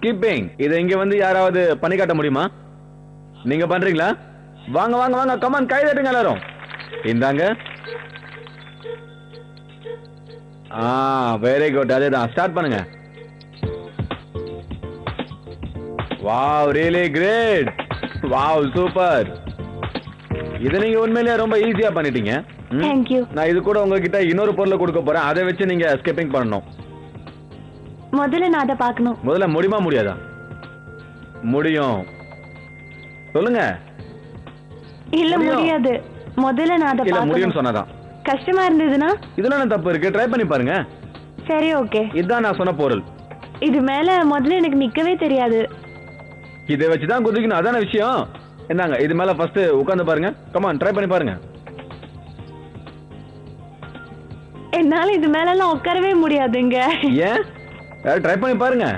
Skipping. இதை இங்க வந்து யாராவது பண்ணி காட்ட முடியுமா? நீங்க பண்றீங்களா? வாங்க வாங்க வாங்க, கமான், கை தட்டுங்க எல்லாரும். இந்தாங்க. Very good. அதேதான், ஸ்டார்ட் பண்ணுங்க. Wow, really great. Wow, super. இதை நீங்க உண்மையிலேயே ரொம்ப ஈஸியா பண்ணிட்டீங்க. Thank you. நான் இது கூட உங்ககிட்ட இன்னொரு பொருளை கொடுக்க போறேன். அதை வச்சு நீங்க ஸ்கிப்பிங் பண்ணணும். முதல்ல நான் அதை பார்க்கணும். முதல்ல முடியுமா முடியாதா? முடியும். சொல்லுங்க. இல்ல முடியாது. முதல்ல நான் அதை இல்ல பார்க்கணும். முடியும்னு சொன்னதான். கஷ்டமா இருந்ததுன்னா? இதுல என்ன தப்பு இருக்கு? ட்ரை பண்ணி பாருங்க. சரி, ஓகே. இதுதான் நான் சொன்ன பொருள். இது மேல முதல்ல எனக்கு நிக்கவே தெரியாது. இதை வச்சுதான் குதிக்கணும், அதான விஷயம். என்னங்க, இது மேல ஃபர்ஸ்ட் உட்கார்ந்து பாருங்க. கமான், ட்ரை பண்ணி பாருங்க. என்னால இது மேல எல்லாம் உட்காரவே முடியாதுங்க. ஏன்? ட்ரை பண்ணி பாருங்க.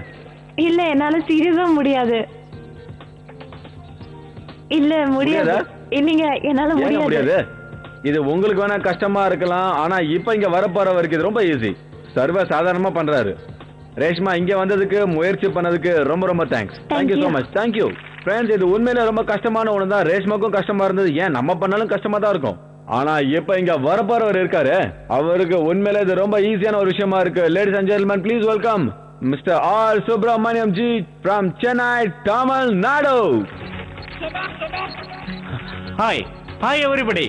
இல்ல, என்னால சீரியஸா முடியாது. இல்ல முடியாது. இல்லங்க, என்னால முடியாது. இது உங்களுக்கு வேணா கஷ்டமா இருக்கலாம், ஆனா இப்ப இங்க வரப்போறவருக்கு இது ரொம்ப ஈஸி. சர்வ சாதாரணமா பண்றாரு. ரேஷ்மா, இங்க வந்ததுக்கு, முயற்சி பண்ணதுக்கு ரொம்ப ரொம்ப thanks. Thank you so much. Thank you friends. இது உண்மையில ரொம்ப கஷ்டமான ஒண்ணு தான். ரேஷ்மாக்கும் கஷ்டமா இருந்தது. ஏன், நம்ம பண்ணாலும் கஷ்டமா தான் இருக்கும். ஆனா இப்ப இங்க வரப்போறவர் இருக்காரு, அவருக்கு உண்மையில இது ரொம்ப ஈஸியான ஒரு விஷயமா இருக்கு. Ladies and gentlemen, please welcome mister R Subramaniam ji from Chennai, Tamil Nadu. Hi hi everybody.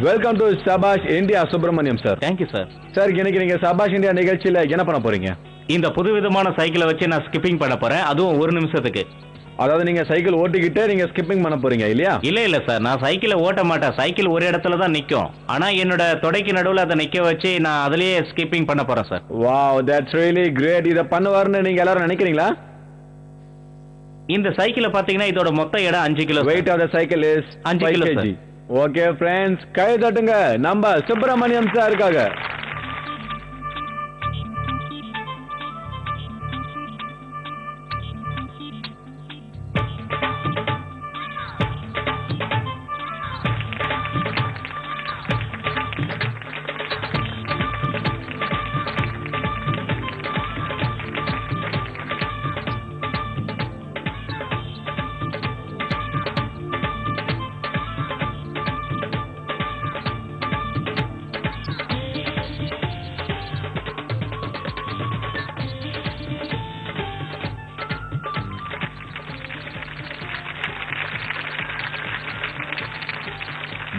Welcome to Sabash India Subramaniam sir. Thank you sir. Sir, இன்னைக்கு நீங்க சபாஷ் இந்தியா நிகழ்ச்சியில என்ன பண்ண போறீங்க? இந்த புதுவிதமான சைக்கிளை வச்சு நான் ஸ்கிப்பிங் பண்ண போறேன், அதுவும் 1 நிமிஷத்துக்கு. அதாவது நீங்க சைக்கிள் ஓட்டிக்கிட்டே நீங்க ஸ்கிப்பிங் பண்ண போறீங்க இல்லையா? இல்ல சார், நான் சைக்கிளை ஓட்ட மாட்டேன். சைக்கிள் ஒரு இடத்துல தான் நிக்கும். ஆனா என்னோட தொடைக்கு நடுவுல அதை நிக்க வச்சு நான் அதுலயே ஸ்கிப்பிங் பண்ண போறேன் sir. Wow, that's really great. இத பண்ணுவாருன்னு நீங்க எல்லாரும் நினைக்கிறீங்களா? இந்த சைக்கிளை பாத்தீங்கன்னா இதோட மொத்த எடை 5 kilo. Weight of the cycle is 5 kilo. Okay friends, கை தட்டுங்க நம்ம Subramaniam சாருக்காக.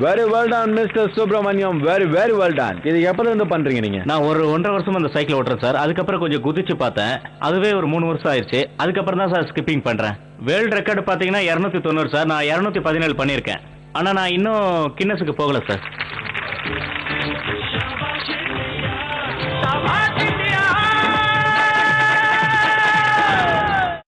Very well done, Mr. Subramaniam. Very, very well done. இது எப்பல இருந்து பண்றீங்க நீங்க? நான் ஒரு 1.5 வருஷமா அந்த சைக்கிள் ஓட்டுறேன் சார். அதுக்கப்புறம் கொஞ்சம் குதிச்சு பார்த்தேன். அதுவே ஒரு 3 வருஷம் ஆயிடுச்சு. அதுக்கப்புறம் தான் சார் ஸ்கிப்பிங் பண்றேன். வேர்ல்ட் ரெக்கார்டு பாத்தீங்கன்னா 290 சார். நான் 217 பண்ணியிருக்கேன். ஆனா நான் இன்னும் கின்னஸுக்கு போகல சார்.